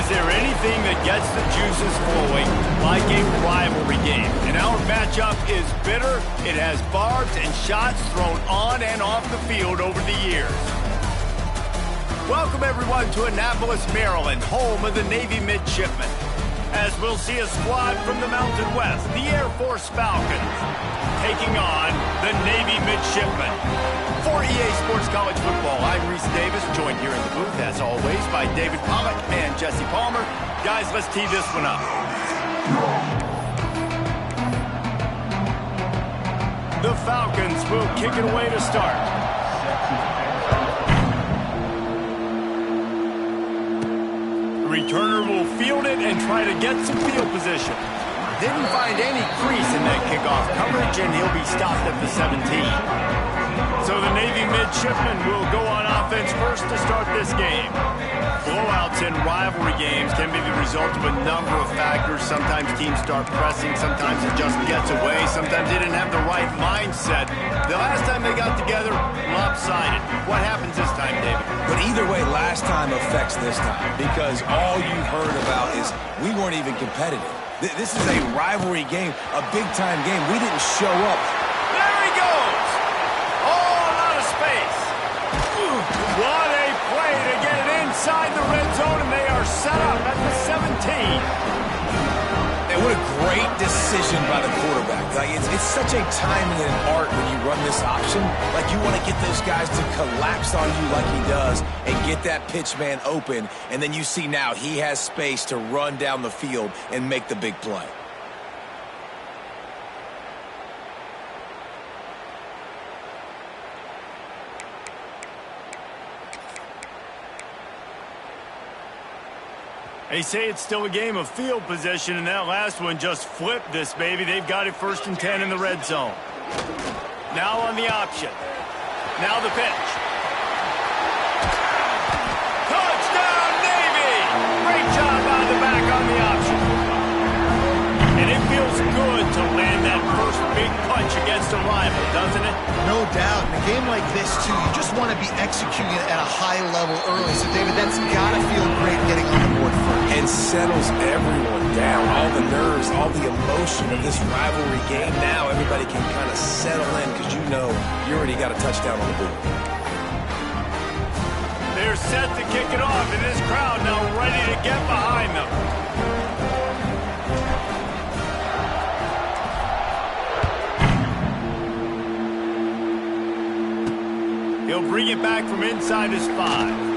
Is there anything that gets the juices flowing like a rivalry game? And our matchup is bitter. It has barbs and shots thrown on and off the field over the years. Welcome, everyone, to Annapolis, Maryland, home of the Navy Midshipmen. As we'll see a squad from the Mountain West, the Air Force Falcons, taking on the Navy Midshipmen. For EA Sports College Football, I'm Reese Davis, joined here in the booth, as always, by David Pollack and Jesse Palmer. Guys, let's tee this one up. The Falcons will kick it away to start. Returner will field it and try to get some field position. Didn't find any crease in that kickoff coverage, and he'll be stopped at the 17. So the Navy Midshipmen will go on offense first to start this game. Blowouts in rivalry games can be the result of a number of factors. Sometimes teams start pressing, sometimes it just gets away, sometimes they didn't have the right mindset. The last time they got together, lopsided. What happens this time, David? But either way, last time affects this time, because all you've heard about is we weren't even competitive. This is a rivalry game, a big-time game. We didn't show up. There he goes! All out of space. What a play to get it inside the red zone, and they are set up at the 17. And what a great decision by the quarterback. Like, it's such a timing and art when you run this option. Like, you want to get those guys to collapse on you like he does and get that pitch man open. And then you see now he has space to run down the field and make the big play. They say it's still a game of field position, and that last one just flipped this baby. They've got it 1st and 10 in the red zone. Now on the option. Now the pitch. Touchdown, Navy! Great job by the back on the option. And it feels good to land that first big punch against a rival, doesn't it? No doubt. In a game like this, too, you just want to be executing it at a high level early. So, David, that's got to feel great getting on the board first. And settles everyone down. All the nerves, all the emotion of this rivalry game. Now everybody can kind of settle in because you know you already got a touchdown on the board. They're set to kick it off, and this crowd now ready to get behind them. He'll bring it back from inside his 5.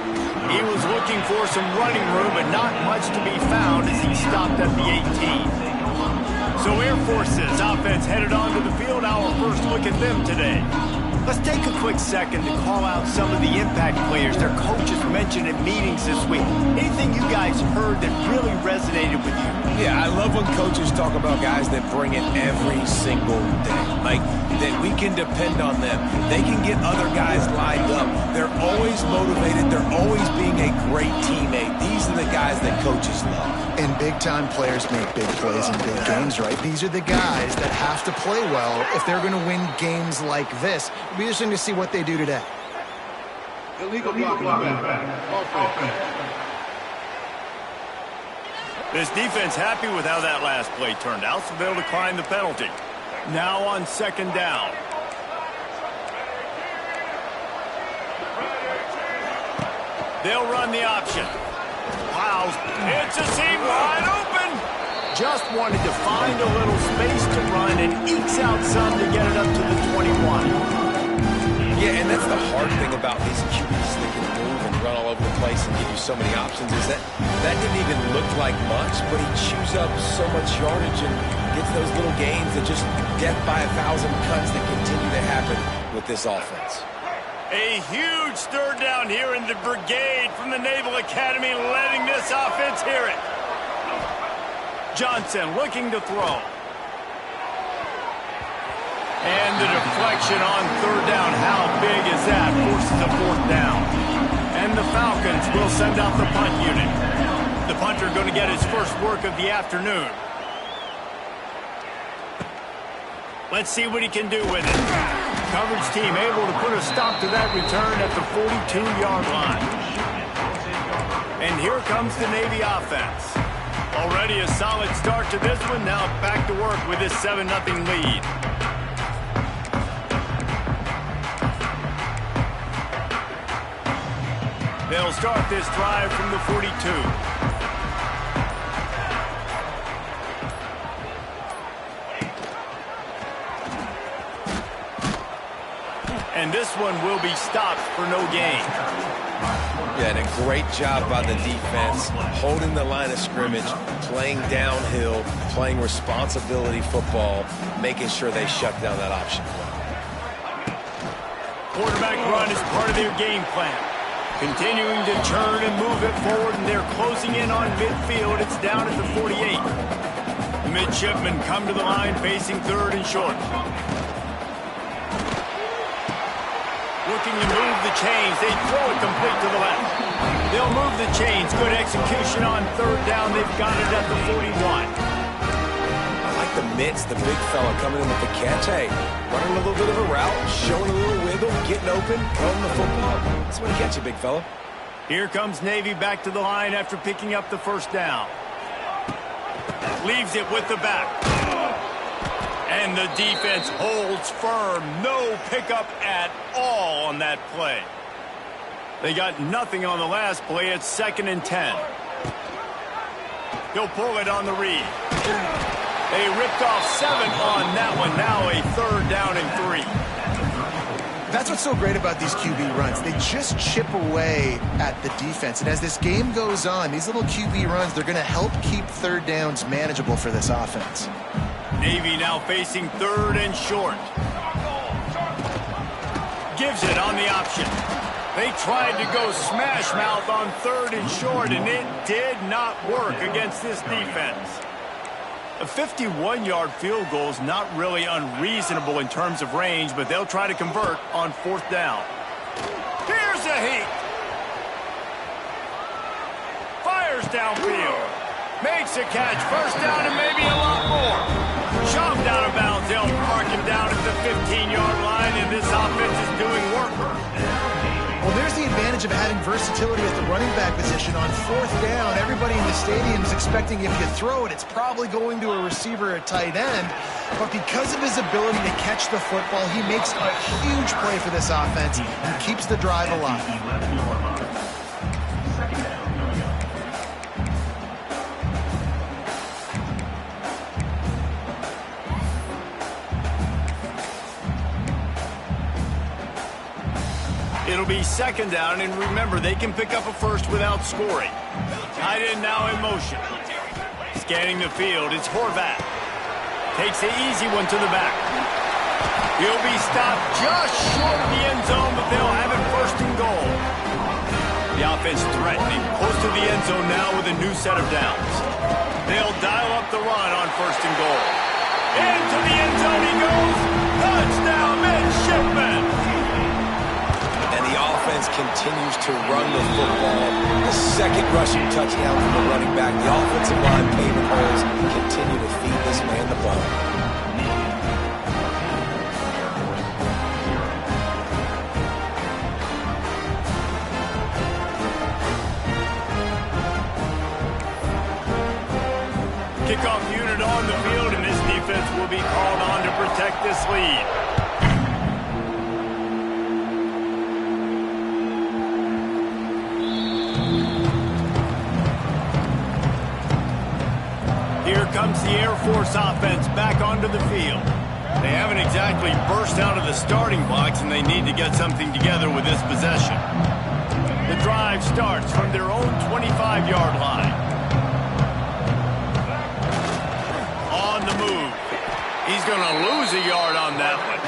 He was looking for some running room, but not much to be found as he stopped at the 18. So Air Force's offense headed onto the field. Our first look at them today. Let's take a quick second to call out some of the impact players their coaches mentioned in meetings this week. Anything you guys heard that really resonated with you? Yeah, I love when coaches talk about guys that bring it every single day. Like, that we can depend on them. They can get other guys lined up. They're always motivated. They're always being a great teammate. These are the guys that coaches love. And big-time players make big plays in big games, right? These are the guys that have to play well if they're going to win games like this. It'll be interesting to see what they do today. Illegal blocking back. This defense happy with how that last play turned out, so they'll decline the penalty. Now on 2nd down. They'll run the option. Piles, it's a seam wide open. Just wanted to find a little space to run and ekes out some to get it up to the 21. Yeah, and that's the hard thing about these QBs that can move and run all over the place and give you so many options is that didn't even look like much, but he chews up so much yardage and gets those little gains that just death by 1,000 cuts that continue to happen with this offense. A huge 3rd down here in the brigade from the Naval Academy, letting this offense hear it. Johnson looking to throw. And the deflection on 3rd down. How big is that? Forces a 4th down. And the Falcons will send out the punt unit. The punter going to get his first work of the afternoon. Let's see what he can do with it. Coverage team able to put a stop to that return at the 42-yard line. And here comes the Navy offense. Already a solid start to this one. Now back to work with this 7-0 lead. They'll start this drive from the 42. And this one will be stopped for no gain. Yeah, and a great job by the defense, holding the line of scrimmage, playing downhill, playing responsibility football, making sure they shut down that option. Quarterback run is part of their game plan. Continuing to turn and move it forward, and they're closing in on midfield. It's down at the 48. The midshipmen come to the line facing 3rd and short. Looking to move the chains. They throw it complete to the left. They'll move the chains. Good execution on 3rd down. They've got it at the 41. I like the mitts, the big fella coming in with the catch. Hey, running a little bit of a route, showing a little wiggle, getting open, throwing the football. That's when you catch you, big fella. Here comes Navy back to the line after picking up the 1st down. Leaves it with the back. And the defense holds firm. No pickup at all on that play. They got nothing on the last play. It's 2nd and 10. He'll pull it on the read. They ripped off 7 on that one. Now a 3rd down and 3. That's what's so great about these QB runs. They just chip away at the defense. And as this game goes on, these little QB runs, they're going to help keep 3rd downs manageable for this offense. Navy now facing 3rd and short. Gives it on the option. They tried to go smash mouth on 3rd and short, and it did not work against this defense. A 51-yard field goal is not really unreasonable in terms of range, but they'll try to convert on 4th down. Here's a heat. Fires downfield. Makes a catch. 1st down and maybe a lot more. Shoved out of bounds. They'll mark him down at the 15-yard line, and this offense is doing work. Well, there's the advantage of having versatility at the running back position. On 4th down, everybody in the stadium is expecting if you throw it, it's probably going to a receiver at tight end. But because of his ability to catch the football, he makes a huge play for this offense and keeps the drive alive. It'll be 2nd down, and remember, they can pick up a 1st without scoring. Tight end now in motion. Scanning the field, it's Horvat. Takes the easy one to the back. He'll be stopped just short of the end zone, but they'll have it 1st and goal. The offense threatening, close to the end zone now with a new set of downs. They'll dial up the run on 1st and goal. Into the end zone he goes. Touchdown, midshipmen. Offense continues to run the football. The 2nd rushing touchdown from the running back. The offensive line paving holes continue to feed this man the ball. Kickoff unit on the field, and this defense will be called on to protect this lead. Here comes the Air Force offense back onto the field. They haven't exactly burst out of the starting blocks, and they need to get something together with this possession. The drive starts from their own 25-yard line. On the move. He's going to lose a yard on that one.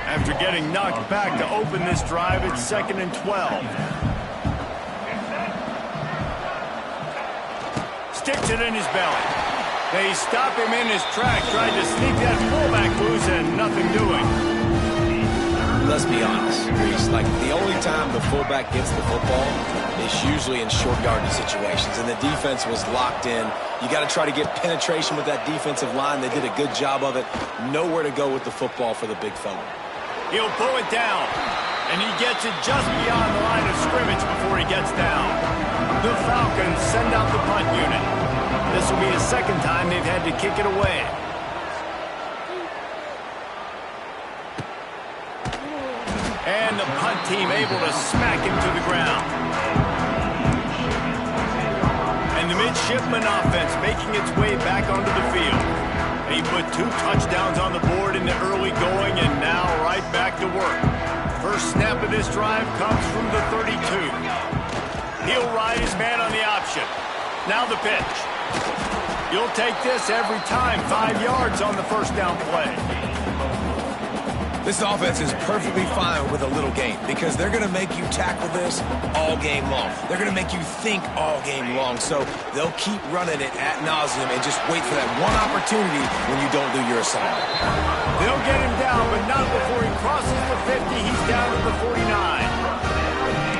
After getting knocked back to open this drive, it's 2nd and 12. Sticks it in his belly. They stop him in his tracks, tried to sneak that fullback loose, and nothing doing. Let's be honest, Reese, like the only time the fullback gets the football is usually in short yardage situations, and the defense was locked in. You got to try to get penetration with that defensive line. They did a good job of it. Nowhere to go with the football for the big fella. He'll pull it down. And he gets it just beyond the line of scrimmage before he gets down. The Falcons send out the punt unit. This will be the second time they've had to kick it away. And the punt team able to smack him to the ground. And the midshipman offense making its way back onto the field. He put 2 touchdowns on the board in the early going and now right back to work. First snap of this drive comes from the 32. He'll ride his man on the option. Now the pitch. You'll take this every time. 5 yards on the first down play. This offense is perfectly fine with a little gain because they're going to make you tackle this all game long. They're going to make you think all game long. So they'll keep running it ad nauseum and just wait for that one opportunity when you don't do your assignment. They'll get him down, but not before he crosses the 50. He's down to the 49.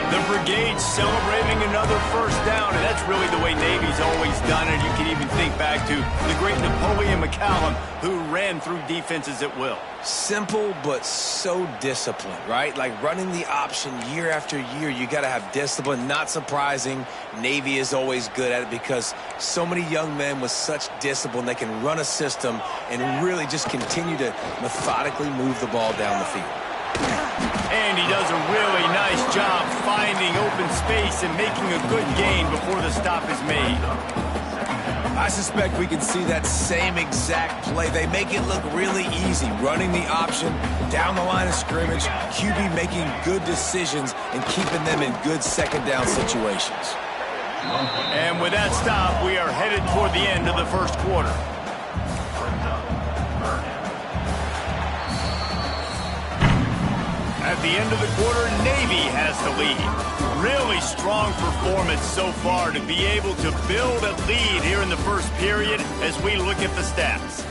The brigade celebrating another first down, and that's really the way Navy's always done it. You can even think back to the great Napoleon McCallum, who ran through defenses at will. Simple, but so disciplined, right? Like running the option year after year, you got to have discipline. Not surprising, Navy is always good at it because so many young men with such discipline, they can run a system and really just continue to methodically move the ball down the field. And he does a really nice job finding open space and making a good gain before the stop is made. I suspect we can see that same exact play. They make it look really easy, running the option down the line of scrimmage, QB making good decisions and keeping them in good second down situations. And with that stop, we are headed toward the end of the first quarter. At the end of the quarter, Navy has the lead. Really strong performance so far to be able to build a lead here in the first period as we look at the stats.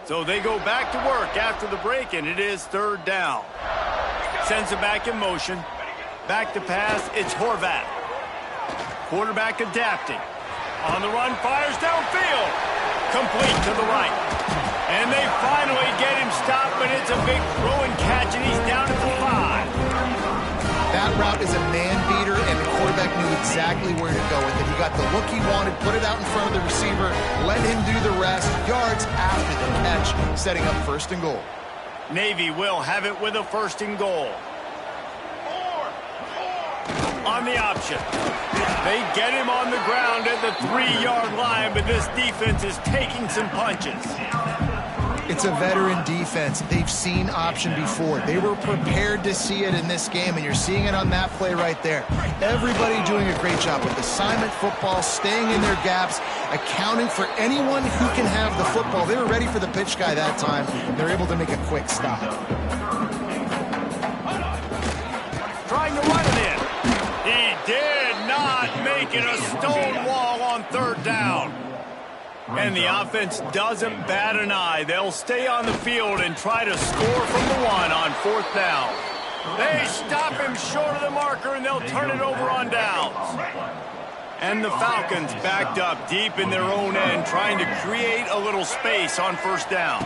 So they go back to work after the break, and it is third down. Sends it back in motion. Back to pass, it's Horvat. Quarterback adapting. On the run, fires downfield. Complete to the right. And they finally get him stopped, but it's a big throw and catch, and he's down at the 5. That route is a man beater, and the quarterback knew exactly where to go with it. He got the look he wanted, put it out in front of the receiver, let him do the rest, yards after the catch, setting up first and goal. Navy will have it with a first and goal. On the option. They get him on the ground at the 3-yard line, but this defense is taking some punches. It's a veteran defense. They've seen option before. They were prepared to see it in this game, and you're seeing it on that play right there. Everybody doing a great job with assignment football, staying in their gaps, accounting for anyone who can have the football. They were ready for the pitch guy that time. They're able to make a quick stop. Trying to run it in. He did not make it a stone wall on third down. And the offense doesn't bat an eye. They'll stay on the field and try to score from the 1 on fourth down. They stop him short of the marker, and they'll turn it over on downs. And the Falcons backed up deep in their own end, trying to create a little space on first down.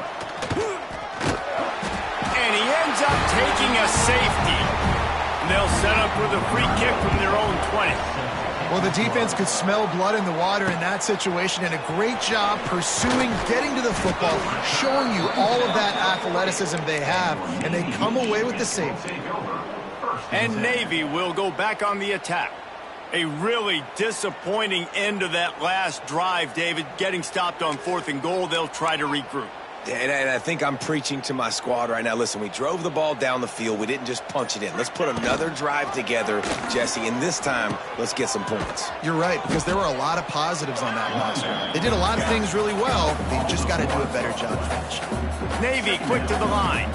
And he ends up taking a safety. And they'll set up with a free kick from their own 20. Well, the defense could smell blood in the water in that situation, and a great job pursuing, getting to the football, showing you all of that athleticism they have, and they come away with the safety. And Navy will go back on the attack. A really disappointing end of that last drive, David. Getting stopped on fourth and goal, they'll try to regroup. And I think I'm preaching to my squad right now. Listen, we drove the ball down the field. We didn't just punch it in. Let's put another drive together, Jesse, and this time, let's get some points. You're right, because there were a lot of positives on that last one. They did a lot of things really well. They just got to do a better job finishing. Navy quick to the line.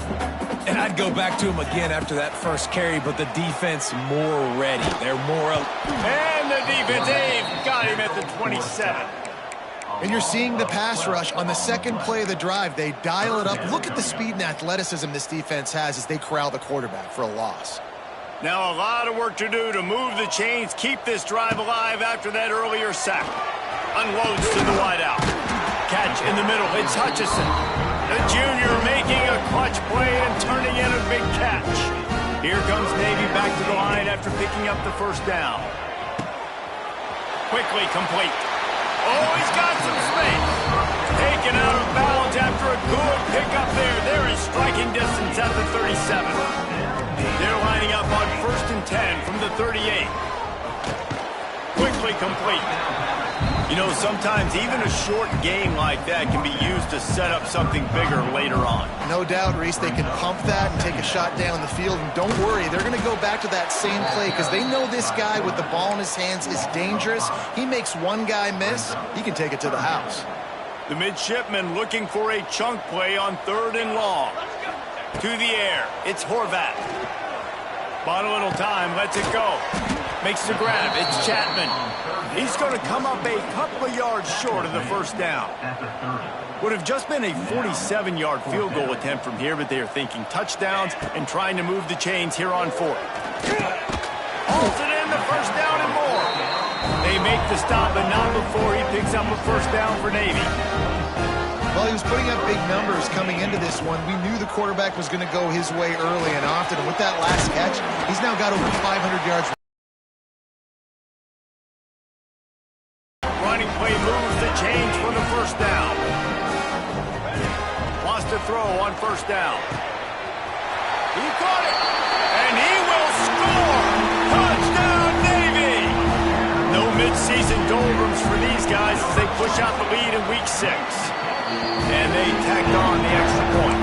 And I'd go back to him again after that first carry, but the defense more ready. They're more... And the defense, they've got him at the 27. And you're seeing the pass rush on the second play of the drive. They dial it up. Look at the speed and athleticism this defense has as they corral the quarterback for a loss. Now a lot of work to do to move the chains, keep this drive alive after that earlier sack. Unloads to the wideout. Catch in the middle. It's Hutchison. The junior making a clutch play and turning in a big catch. Here comes Navy back to the line after picking up the first down. Quickly complete. Oh, he's got some space. Taken out of bounds after a good pickup there. They're in striking distance at the 37. They're lining up on 1st and 10 from the 38. Quickly complete. You know, sometimes even a short game like that can be used to set up something bigger later on. No doubt, Reese, they can pump that and take a shot down the field. And don't worry, they're going to go back to that same play because they know this guy with the ball in his hands is dangerous. He makes one guy miss, he can take it to the house. The midshipman looking for a chunk play on 3rd and long. To the air, it's Horvat. Bought a little time, lets it go. Makes the grab, it's Chapman. He's going to come up a couple of yards short of the first down. Would have just been a 47-yard field goal attempt from here, but they are thinking touchdowns and trying to move the chains here on 4th. Hauls it in, the first down and more. They make the stop, but not before he picks up a first down for Navy. Well, he was putting up big numbers coming into this one. We knew the quarterback was going to go his way early and often. And with that last catch, he's now got over 500 yards. Running play moves the chains for the first down. Wants to throw on 1st down. He caught it, and he will score! Touchdown, Navy! No midseason doldrums for these guys as they push out the lead in Week 6. And they tacked on the extra point.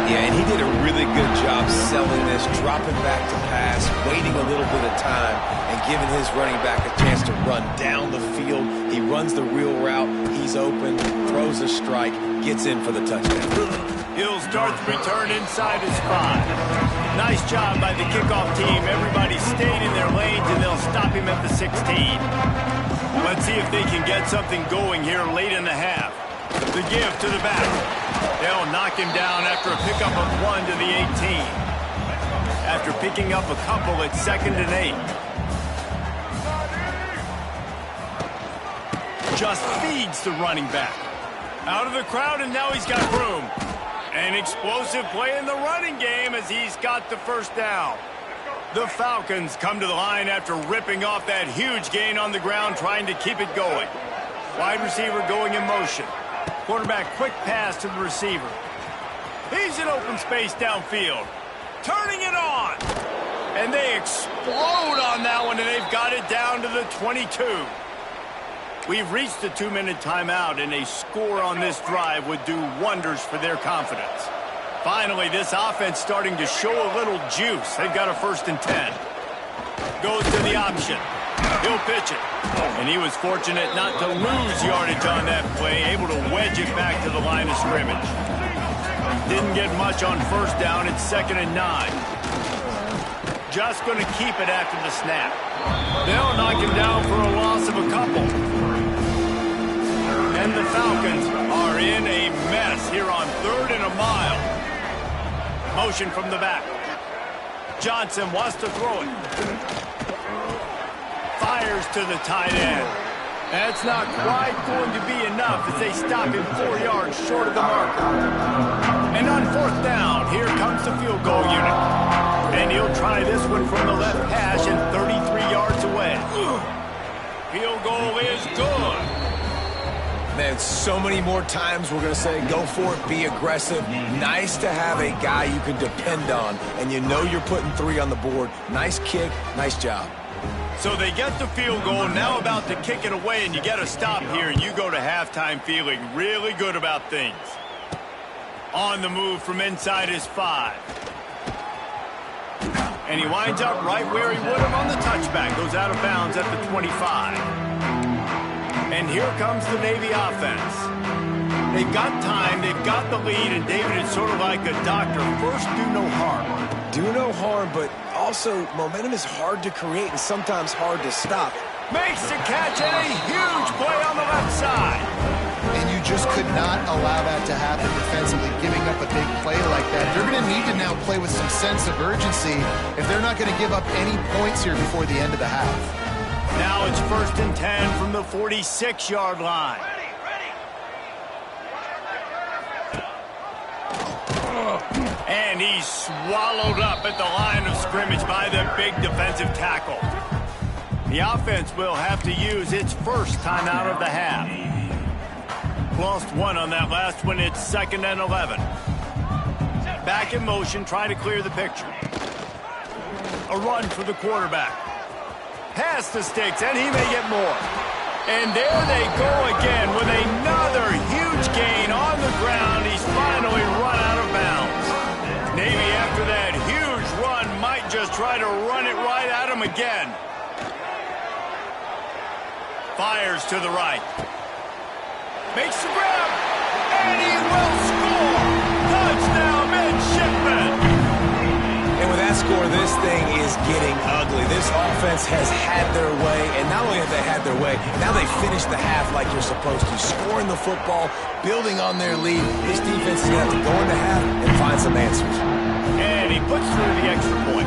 Yeah, and he did a really good job selling this, dropping back to pass, waiting a little bit of time, and giving his running back a chance to run down the field. He runs the real route. He's open, throws a strike, gets in for the touchdown. He'll start the return inside his 5. Nice job by the kickoff team. Everybody stayed in their lanes, and they'll stop him at the 16. Let's see if they can get something going here late in the half. The give to the back. They'll knock him down after a pickup of 1 to the 18. After picking up a couple at 2nd and 8. Just feeds the running back. Out of the crowd, and now he's got room. An explosive play in the running game as he's got the first down. The Falcons come to the line after ripping off that huge gain on the ground, trying to keep it going. Wide receiver going in motion. Quarterback quick pass to the receiver. He's in open space downfield. Turning it on. And they explode on that one, and they've got it down to the 22. We've reached the 2-minute timeout, and a score on this drive would do wonders for their confidence. Finally, this offense starting to show a little juice. They've got a 1st and 10. Goes to the option. He'll pitch it. And he was fortunate not to lose yardage on that play, able to wedge it back to the line of scrimmage. Didn't get much on 1st down. It's 2nd and 9. Just going to keep it after the snap. They'll knock him down for a loss of a couple. And the Falcons are in a mess here on 3rd and a mile. Motion from the back. Johnson wants to throw it. Fires to the tight end. That's not quite going to be enough as they stop him 4 yards short of the marker. And on 4th down, here comes the field goal unit. And he'll try this one from the left hash and 33 yards away. Field goal is good. Man, so many more times we're going to say, go for it, be aggressive. Nice to have a guy you can depend on, and you know you're putting 3 on the board. Nice kick, nice job. So they get the field goal, now about to kick it away, and you get a stop here, and you go to halftime feeling really good about things. On the move from inside his 5. And he winds up right where he would have on the touchback. Goes out of bounds at the 25. And here comes the Navy offense. They've got time, they've got the lead, and David is sort of like a doctor. First, do no harm. Do no harm, but also momentum is hard to create and sometimes hard to stop. Makes the catch and a huge play on the left side. And you just could not allow that to happen defensively, giving up a big play like that. They're going to need to now play with some sense of urgency if they're not going to give up any points here before the end of the half. Now it's 1st and 10 from the 46-yard line. And he's swallowed up at the line of scrimmage by the big defensive tackle. The offense will have to use its first timeout of the half. Lost one on that last one. It's 2nd and 11. Back in motion, try to clear the picture. A run for the quarterback. Past the sticks, and he may get more. And there they go again with another huge gain on the ground. He's finally run out of bounds. Navy, after that huge run, might just try to run it right at him again. Fires to the right. Makes the grab, and he will score! Touchdown, midshipman! And with that score, this thing is getting ugly. This offense has had their way, and not only have they had their way, now they finished the half like you're supposed to, scoring the football, building on their lead. This defense is going to have to go into half and find some answers. And he puts through the extra point.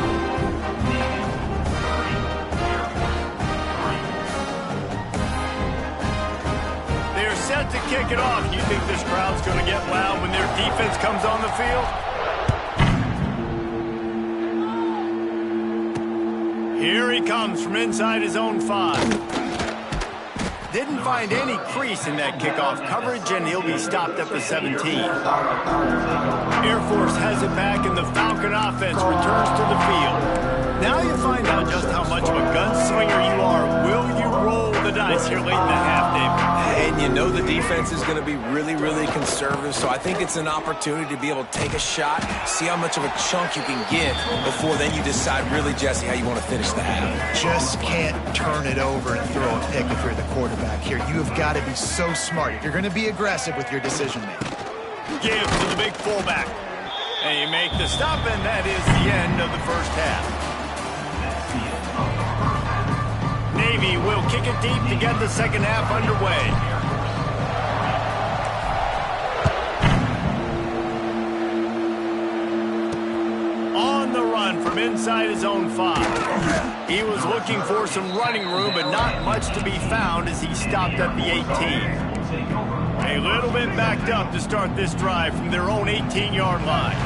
Set to kick it off. You think this crowd's going to get loud when their defense comes on the field? Here he comes from inside his own 5. Didn't find any crease in that kickoff coverage, and he'll be stopped at the 17. Air Force has it back, and the Falcon offense returns to the field. Now you find out just how much of a gunslinger you are. Will you roll the dice here late in the half, David? And you know the defense is going to be really, really conservative, so I think it's an opportunity to be able to take a shot, see how much of a chunk you can get before then you decide really, Jesse, how you want to finish the half. Just can't turn it over and throw a pick if you're the quarterback here. You have got to be so smart if you're going to be aggressive with your decision-making. Give to the big fullback. And you make the stop, and that is the end of the first half. Navy will kick it deep to get the second half underway. On the run from inside his own 5. He was looking for some running room, but not much to be found as he stopped at the 18. A little bit backed up to start this drive from their own 18-yard line.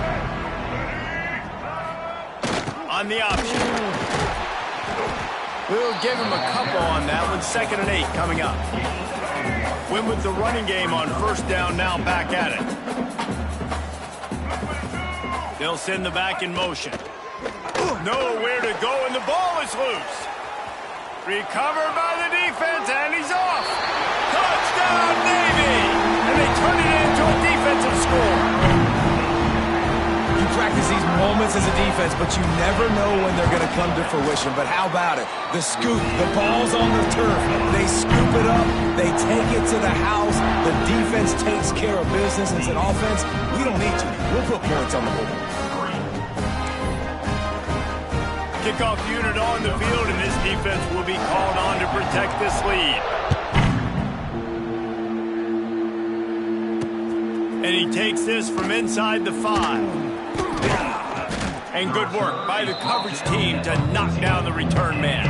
On the option. We'll give him a couple on that one. 2nd and 8 coming up. Win with the running game on first down, now back at it. They'll send the back in motion. Nowhere to go, and the ball is loose. Recovered by the defense, and he's off. Touchdown, Navy! And they turn it into a defensive score. You practice these moments as a defense, but you never know when they're going to come to fruition. But how about it? The scoop, the ball's on the turf. They scoop it up. They take it to the house. The defense takes care of business. As an offense, we don't need to. We'll put points on the board. Kickoff unit on the field, and this defense will be called on to protect this lead. And he takes this from inside the 5. And good work by the coverage team to knock down the return man.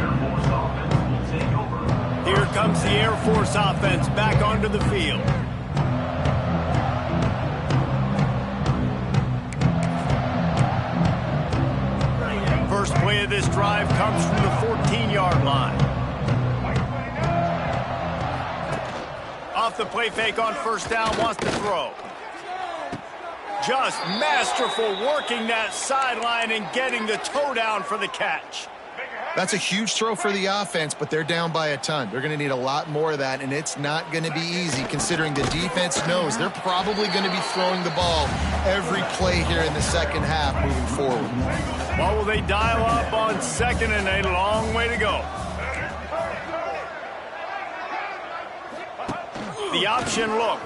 Here comes the Air Force offense back onto the field. First play of this drive comes from the 14-yard line. Off the play fake on first down, wants to throw. Just masterful working that sideline and getting the toe down for the catch. That's a huge throw for the offense, but they're down by a ton. They're going to need a lot more of that, and it's not going to be easy considering the defense knows they're probably going to be throwing the ball every play here in the second half moving forward. Well, will they dial up on 2nd and a long way to go? The option look.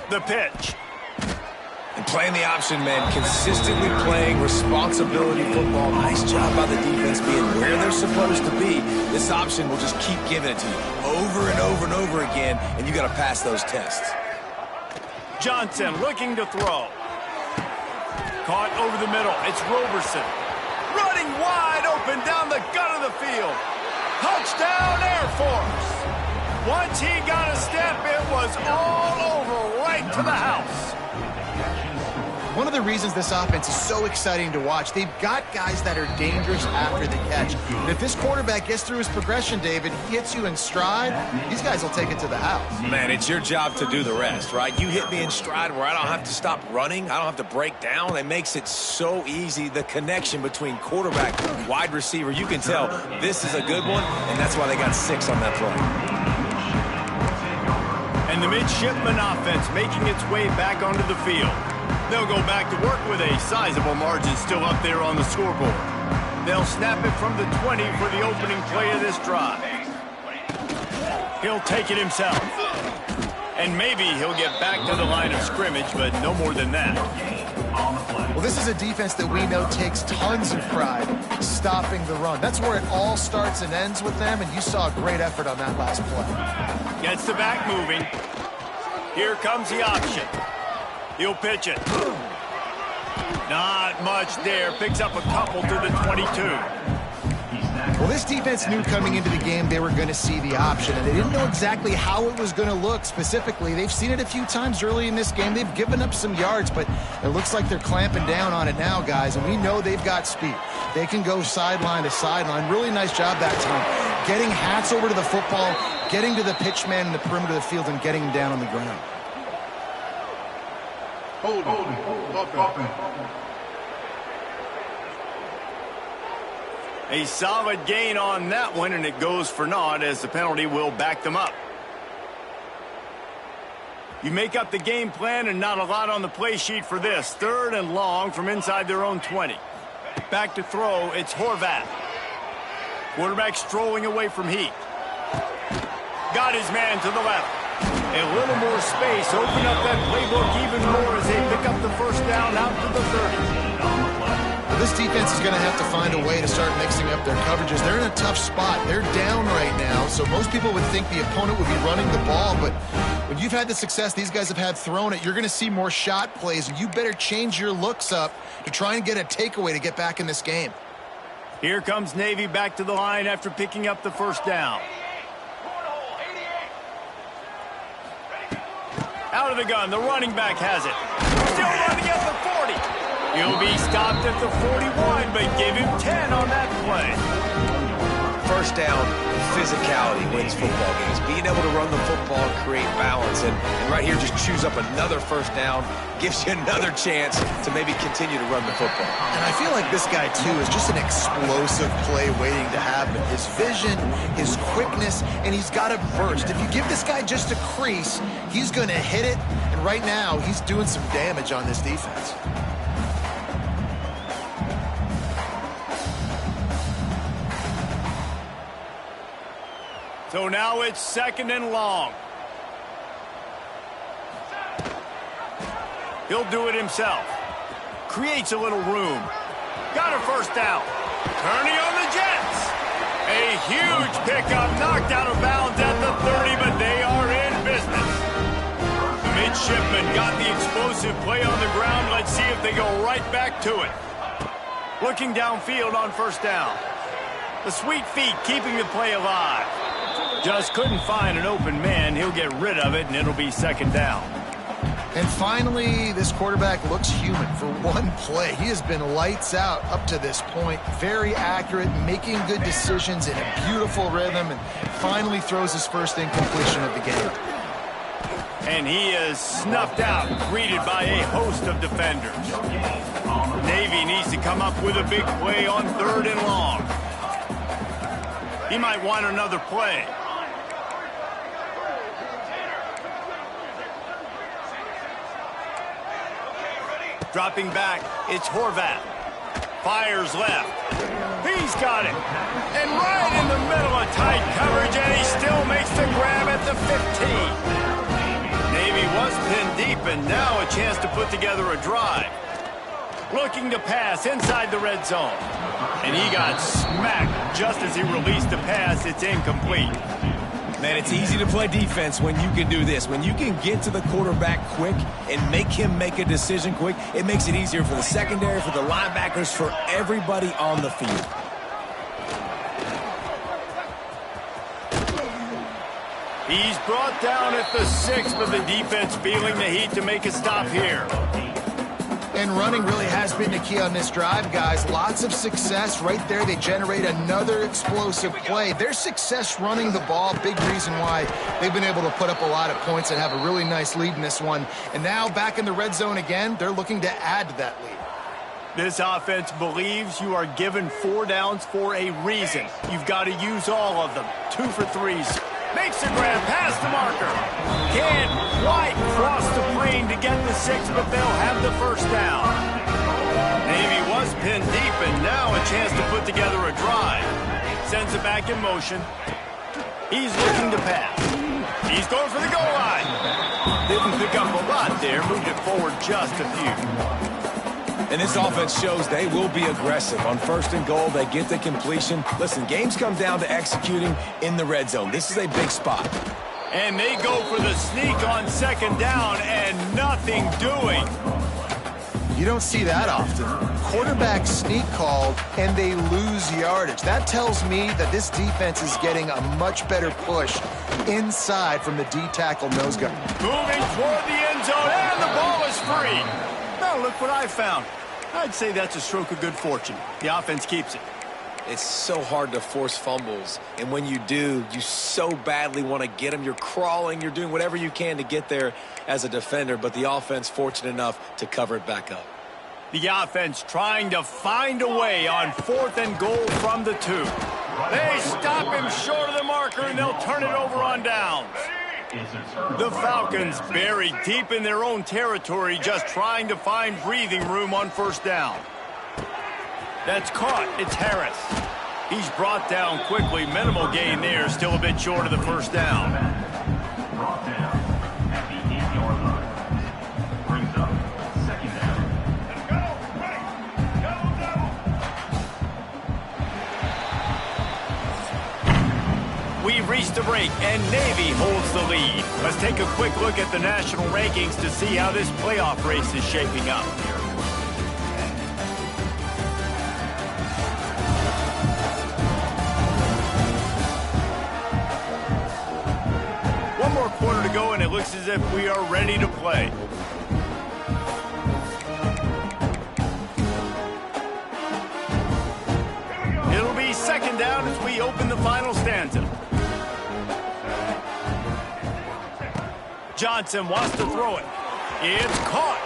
The pitch. And playing the option, man, consistently playing responsibility football. Nice job by the defense being where they're supposed to be. This option will just keep giving it to you over and over and over again, and you got to pass those tests. Johnson looking to throw. Caught over the middle. It's Roberson. Running wide open down the gut of the field. Touchdown, Air Force. Once he got a step, it was all over right to the house. One of the reasons this offense is so exciting to watch, they've got guys that are dangerous after the catch. And if this quarterback gets through his progression, David, hits you in stride, these guys will take it to the house. Man, it's your job to do the rest, right? You hit me in stride where I don't have to stop running. I don't have to break down. It makes it so easy, the connection between quarterback and wide receiver. You can tell this is a good one, and that's why they got 6 on that play. And the midshipman offense making its way back onto the field. They'll go back to work with a sizable margin still up there on the scoreboard. They'll snap it from the 20 for the opening play of this drive. He'll take it himself. And maybe he'll get back to the line of scrimmage, but no more than that. Well, this is a defense that we know takes tons of pride stopping the run. That's where it all starts and ends with them, and you saw a great effort on that last play. Gets the back moving. Here comes the option. He'll pitch it. Not much there. Picks up a couple to the 22. Well, this defense knew coming into the game they were going to see the option, and they didn't know exactly how it was going to look specifically. They've seen it a few times early in this game. They've given up some yards, but it looks like they're clamping down on it now, guys, and we know they've got speed. They can go sideline to sideline. Really nice job that time. Getting hats over to the football, getting to the pitch man in the perimeter of the field, and getting him down on the ground. A solid gain on that one, and it goes for naught as the penalty will back them up. You make up the game plan and not a lot on the play sheet for this. 3rd and long from inside their own 20. Back to throw, it's Horvath. Quarterback strolling away from Heat. Got his man to the left. A little more space, open up that playbook even more as they pick up the first down out to the 30. Well, this defense is going to have to find a way to start mixing up their coverages. They're in a tough spot. They're down right now, so most people would think the opponent would be running the ball, but when you've had the success these guys have had throwing it, you're going to see more shot plays, and you better change your looks up to try and get a takeaway to get back in this game. Here comes Navy back to the line after picking up the first down. Out of the gun, the running back has it. Still running at the 40. He'll be stopped at the 41, but give him 10 on that play. First down, physicality wins football games. Being able to run the football and create balance. And right here, just choose up another first down, gives you another chance to maybe continue to run the football. And I feel like this guy, too, is just an explosive play waiting to happen. His vision, his quickness, and he's got a burst. If you give this guy just a crease, he's going to hit it. And right now, he's doing some damage on this defense. So now it's 2nd and long. He'll do it himself. Creates a little room. Got a first down. Turning on the Jets. A huge pickup, knocked out of bounds at the 30, but they are in business. The midshipmen got the explosive play on the ground. Let's see if they go right back to it. Looking downfield on first down. The sweet feet keeping the play alive. Just couldn't find an open man. He'll get rid of it, and it'll be 2nd down. And finally, this quarterback looks human for one play. He has been lights out up to this point. Very accurate, making good decisions in a beautiful rhythm, and finally throws his first incompletion of the game. And he is snuffed out, greeted by a host of defenders. Navy needs to come up with a big play on 3rd and long. He might want another play. Dropping back, it's Horvat. Fires left. He's got it. And right in the middle of tight coverage, and he still makes the grab at the 15. Navy was pinned deep, and now a chance to put together a drive. Looking to pass inside the red zone. And he got smacked just as he released the pass. It's incomplete. Man, it's easy to play defense when you can do this. When you can get to the quarterback quick and make him make a decision quick, it makes it easier for the secondary, for the linebackers, for everybody on the field. He's brought down at the 6, but the defense feeling the heat to make a stop here. And running really has been the key on this drive, guys. Lots of success right there. They generate another explosive play. Their success running the ball, big reason why they've been able to put up a lot of points and have a really nice lead in this one. And now back in the red zone again, they're looking to add to that lead. This offense believes you are given 4 downs for a reason. You've got to use all of them. 2 for 3s. Makes the grab past the marker. Can't quite cross the plane to get the 6, but they'll have the first down. Navy was pinned deep, and now a chance to put together a drive. Sends it back in motion. He's looking to pass. He's going for the goal line. Didn't pick up a lot there. Moved it forward just a few. And this offense shows they will be aggressive. On 1st and goal, they get the completion. Listen, games come down to executing in the red zone. This is a big spot. And they go for the sneak on 2nd down, and nothing doing. You don't see that often. Quarterback sneak called, and they lose yardage. That tells me that this defense is getting a much better push inside from the D-tackle nose guard. Moving toward the end zone, and the ball is free. Now look what I found. I'd say that's a stroke of good fortune. The offense keeps it. It's so hard to force fumbles, and when you do, you so badly want to get them. You're crawling, you're doing whatever you can to get there as a defender, but the offense fortunate enough to cover it back up. The offense trying to find a way on 4th and goal from the 2. They stop him short of the marker, and they'll turn it over on downs. The Falcons buried deep in their own territory, just trying to find breathing room on 1st down. That's caught. It's Harris. He's brought down quickly. Minimal gain there. Still a bit short of the 1st down. Brought down at the 8-yard line. Brings up 2nd down. We've reached the break, and Navy holds the lead. Let's take a quick look at the national rankings to see how this playoff race is shaping up. One more quarter to go, and it looks as if we are ready to play. It'll be 2nd down as we open the final stanza. Johnson wants to throw it. It's caught.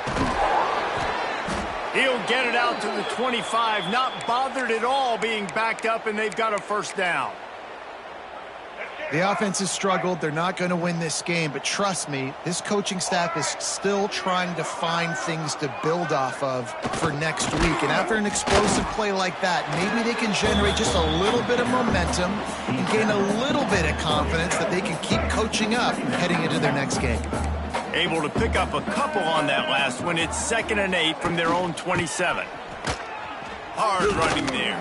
He'll get it out to the 25, not bothered at all being backed up, and they've got a 1st down. The offense has struggled. They're not going to win this game, but trust me, this coaching staff is still trying to find things to build off of for next week. And after an explosive play like that, maybe they can generate just a little bit of momentum and gain a little bit of confidence that they can keep coaching up heading into their next game. Able to pick up a couple on that last one. It's 2nd and 8 from their own 27. Hard running there.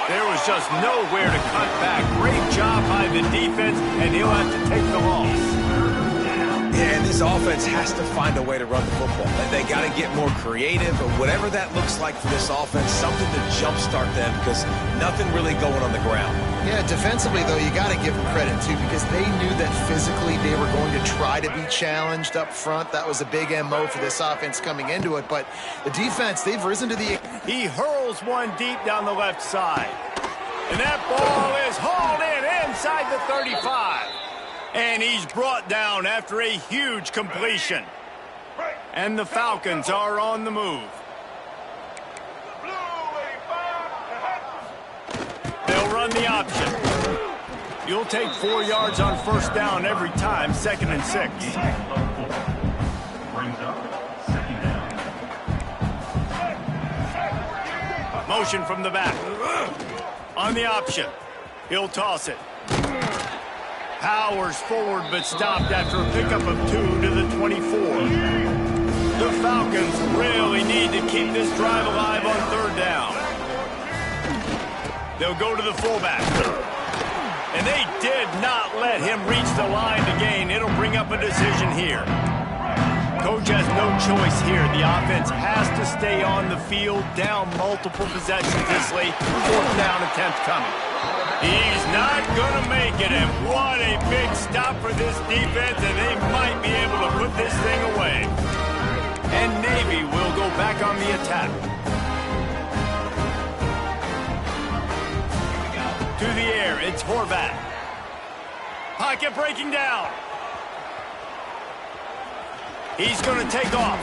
There was just nowhere to cut back. Great job by the defense, and he'll have to take the loss. Yeah, and this offense has to find a way to run the football. They got to get more creative, or whatever that looks like for this offense, something to jumpstart them, because nothing really going on the ground. Yeah, defensively, though, you got to give them credit, too, because they knew that physically they were going to try to be challenged up front. That was a big MO for this offense coming into it. But the defense, they've risen to the... He hurls one deep down the left side. And that ball is hauled in inside the 35. And he's brought down after a huge completion. And the Falcons are on the move. They'll run the option. You'll take 4 yards on first down every time, 2nd and 6. Brings up 2nd down. Motion from the back. On the option. He'll toss it. Powers forward, but stopped after a pickup of 2 to the 24. The Falcons really need to keep this drive alive on 3rd down. They'll go to the fullback. And they did not let him reach the line to gain. It'll bring up a decision here. Coach has no choice here. The offense has to stay on the field, down multiple possessions this late. 4th down attempt coming. He's not going to make it, and what a big stop for this defense, and they might be able to put this thing away. And Navy will go back on the attack. To the air, it's Horvath. Pocket breaking down. He's going to take off.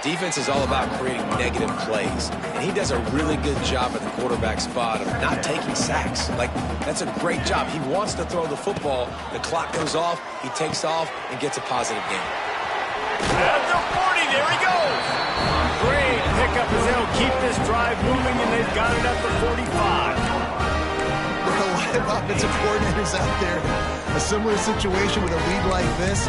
Defense is all about creating negative plays, and he does a really good job at the quarterback spot of not taking sacks. Like, that's a great job. He wants to throw the football. The clock goes off, he takes off, and gets a positive gain. At the 40, there he goes. Great pickup as they'll keep this drive moving, and they've got it at the 45. A lot of offensive coordinators out there. A similar situation with a lead like this.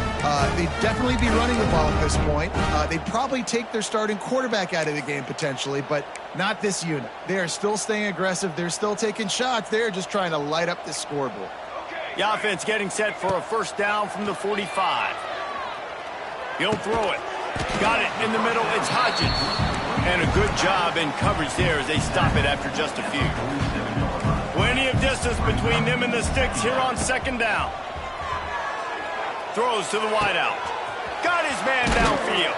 They'd definitely be running the ball at this point. They'd probably take their starting quarterback out of the game potentially, but not this unit. They are still staying aggressive. They're still taking shots. They're just trying to light up the scoreboard. The offense getting set for a 1st down from the 45. He'll throw it. Got it in the middle. It's Hodges. And a good job in coverage there as they stop it after just a few. Plenty of distance between them and the sticks here on 2nd down. Throws to the wideout. Got his man downfield.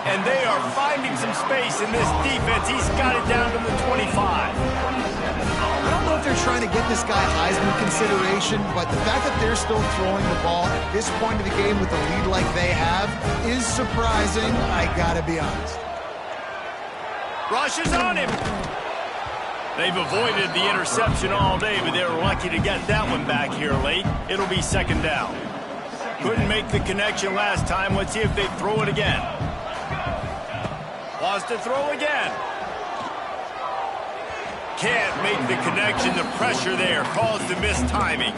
And they are finding some space in this defense. He's got it down to the 25. I don't know if they're trying to get this guy Heisman consideration, but the fact that they're still throwing the ball at this point of the game with a lead like they have is surprising, I gotta be honest. Rush is on him. They've avoided the interception all day, but they were lucky to get that one back here late. It'll be 2nd down. Couldn't make the connection last time. Let's see if they throw it again. Wants to throw again. Can't make the connection. The pressure there caused the missed timing.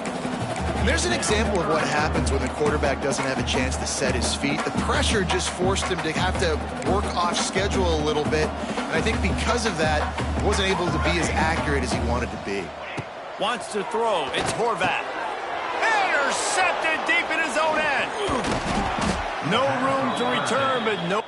There's an example of what happens when the quarterback doesn't have a chance to set his feet. The pressure just forced him to have to work off schedule a little bit. And I think because of that, he wasn't able to be as accurate as he wanted to be. Wants to throw. It's Horvath. Intercepted deep in his own end. No room to return, but no.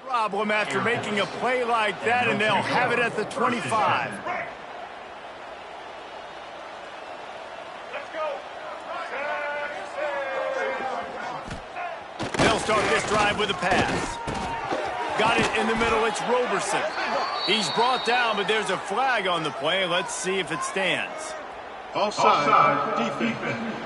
Problem after making a play like that, and they'll have it at the 25. They'll start this drive with a pass. Got it in the middle. It's Roberson. He's brought down, but there's a flag on the play. Let's see if it stands. Offside, defense.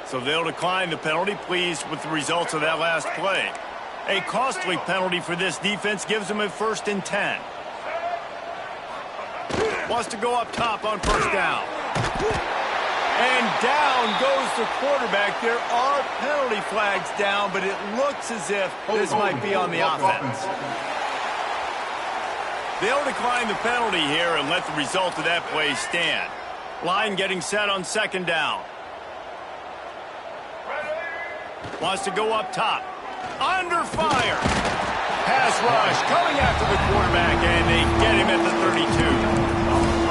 So they'll decline the penalty, pleased with the results of that last play. A costly penalty for this defense gives them a 1st and 10. Wants to go up top on 1st down. And down goes the quarterback. There are penalty flags down, but it looks as if this might be on the offense. They'll decline the penalty here and let the result of that play stand. Line getting set on 2nd down. Wants to go up top. Under fire. Pass rush coming after the quarterback, and they get him at the 32.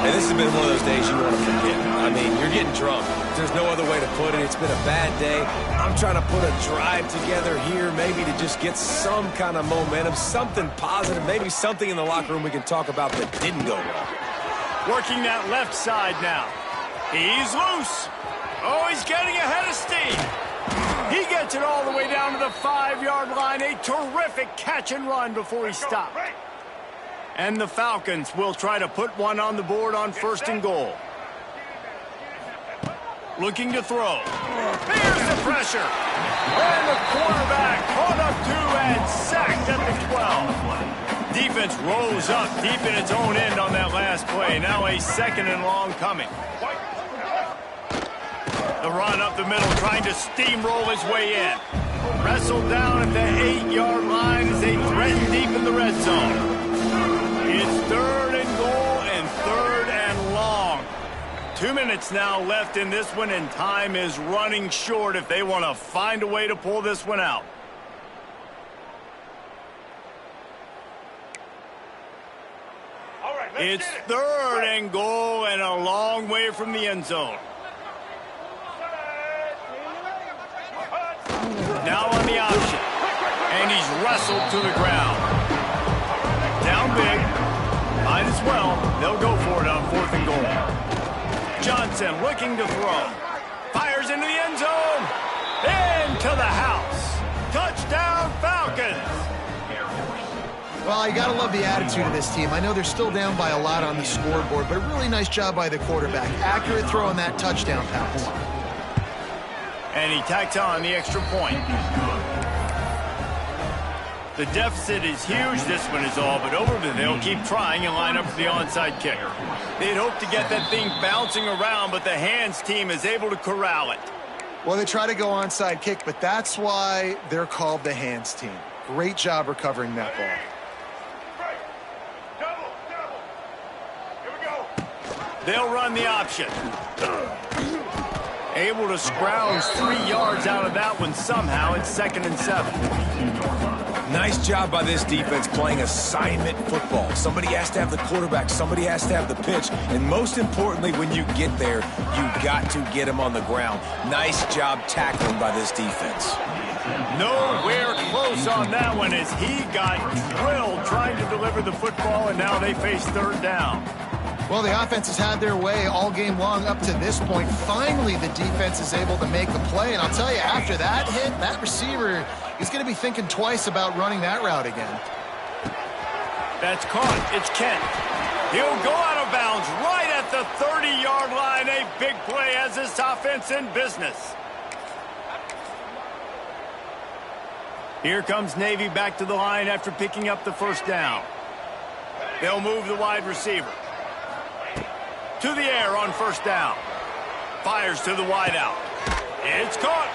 And this has been one of those days you want to forget. I mean, you're getting drunk. There's no other way to put it. It's been a bad day. I'm trying to put a drive together here, maybe to just get some kind of momentum, something positive, maybe something in the locker room we can talk about that didn't go well. Working that left side now. He's loose. Oh, he's getting ahead of steam. He gets it all the way down to the 5-yard line. A terrific catch and run before he stopped. And the Falcons will try to put one on the board on 1st and goal. Looking to throw. Here's the pressure. And the quarterback caught up to and sacked at the 12. Defense rose up deep in its own end on that last play. Now a 2nd and long coming. The run up the middle, trying to steamroll his way in. Wrestled down at the 8-yard line as they threaten deep in the red zone. It's 3rd and goal and 3rd and long. 2 minutes now left in this one, and time is running short if they want to find a way to pull this one out. It's 3rd and goal and a long way from the end zone. Now on the option. And he's wrestled to the ground. Down big. Might as well. They'll go for it on 4th and goal. Johnson looking to throw. Fires into the end zone. Into the house. Touchdown Falcons. Well, you got to love the attitude of this team. I know they're still down by a lot on the scoreboard, but a really nice job by the quarterback. Accurate throw on that touchdown pass. And he tacks on the extra point. The deficit is huge, this one is all, but Overton, they'll keep trying and line up for the onside kick. They'd hope to get that thing bouncing around, but the hands team is able to corral it. Well, they try to go onside kick, but that's why they're called the hands team. Great job recovering that ball. They'll run the option. Able to scrounge 3 yards out of that one somehow. It's 2nd and 7. Nice job by this defense playing assignment football. Somebody has to have the quarterback, somebody has to have the pitch, and most importantly, when you get there, you got to get him on the ground. Nice job tackling by this defense. Nowhere close on that one as he got drilled trying to deliver the football, and now they face 3rd down. Well, the offense has had their way all game long up to this point. Finally, the defense is able to make a play. And I'll tell you, after that hit, that receiver is going to be thinking twice about running that route again. That's caught. It's Kent. He'll go out of bounds right at the 30-yard line. A big play as this offense in business. Here comes Navy back to the line after picking up the 1st down. They'll move the wide receiver. To the air on 1st down. Fires to the wideout. It's caught.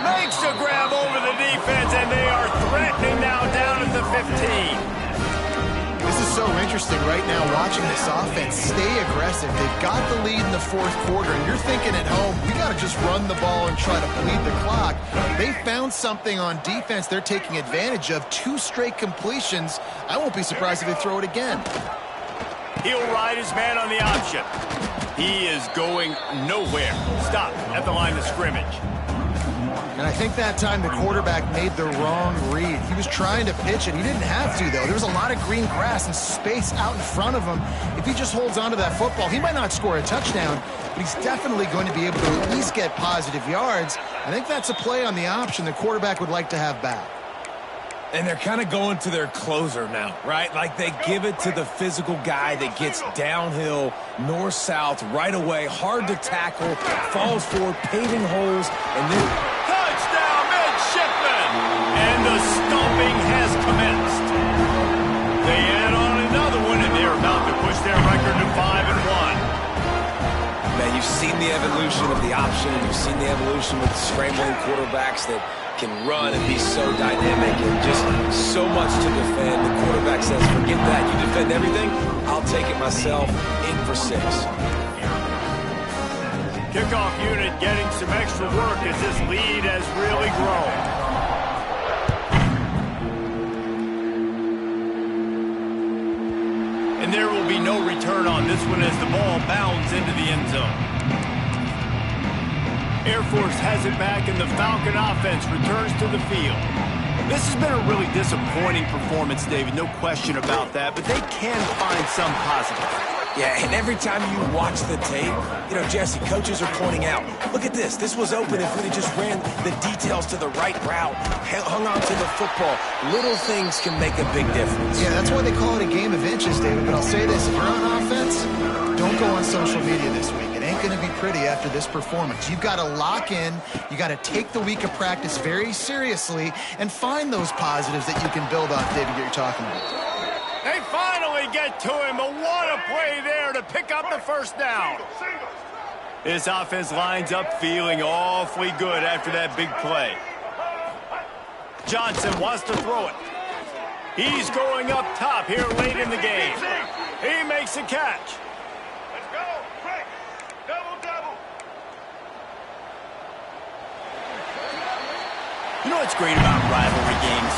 Makes a grab over the defense, and they are threatening now down at the 15. This is so interesting right now watching this offense stay aggressive. They've got the lead in the 4th quarter, and you're thinking at home, we got to just run the ball and try to bleed the clock. They found something on defense they're taking advantage of. 2 straight completions. I won't be surprised if they throw it again. He'll ride his man on the option. He is going nowhere. Stop at the line of scrimmage. And I think that time the quarterback made the wrong read. He was trying to pitch it. He didn't have to, though. There was a lot of green grass and space out in front of him. If he just holds on to that football, he might not score a touchdown, but he's definitely going to be able to at least get positive yards. I think that's a play on the option the quarterback would like to have back. And they're kind of going to their closer now, right? Like they give it to the physical guy that gets downhill, north-south, right away, hard to tackle, falls forward, paving holes, and then... Touchdown, midshipman! And the stomping has commenced. They add on another one, and they're about to push their record to 5-1. Man, you've seen the evolution of the option, and you've seen the evolution with scrambling quarterbacks that can run and be so dynamic and just so much to defend. The quarterback says, forget that. You defend everything, I'll take it myself. In for 6. Kickoff unit getting some extra work as this lead has really grown. And there will be no return on this one as the ball bounds into the end zone. Air Force has it back, and the Falcon offense returns to the field. This has been a really disappointing performance, David, no question about that, but they can find some positive. Yeah, and every time you watch the tape, you know, Jesse, coaches are pointing out, look at this. This was open if we'd have just ran the details to the right route, hung on to the football. Little things can make a big difference. Yeah, that's why they call it a game of inches, David. But I'll say this, if you're on offense, don't go on social media this week. It ain't going to be pretty after this performance. You've got to lock in. You got to take the week of practice very seriously and find those positives that you can build on, David, you're talking about. They finally get to him, but what a play there to pick up the first down. This offense lines up feeling awfully good after that big play. Johnson wants to throw it. He's going up top here late in the game. He makes a catch. Let's go. Quick. Double. You know what's great about rivalry games?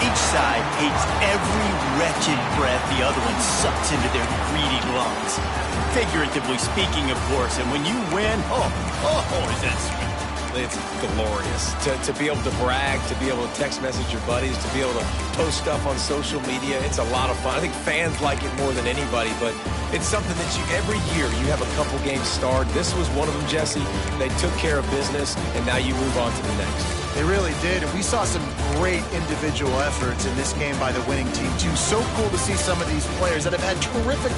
Each side hates every wretched breath the other one sucks into their greedy lungs. Figuratively speaking, of course, and when you win, is that sweet. It's glorious to be able to brag, to be able to text message your buddies, to be able to post stuff on social media. It's a lot of fun. I think fans like it more than anybody, but it's something that every year you have a couple games starred. This was one of them, Jesse. They took care of business, and now you move on to the next. They really did, and we saw some great individual efforts in this game by the winning team, too. So cool to see some of these players that have had terrific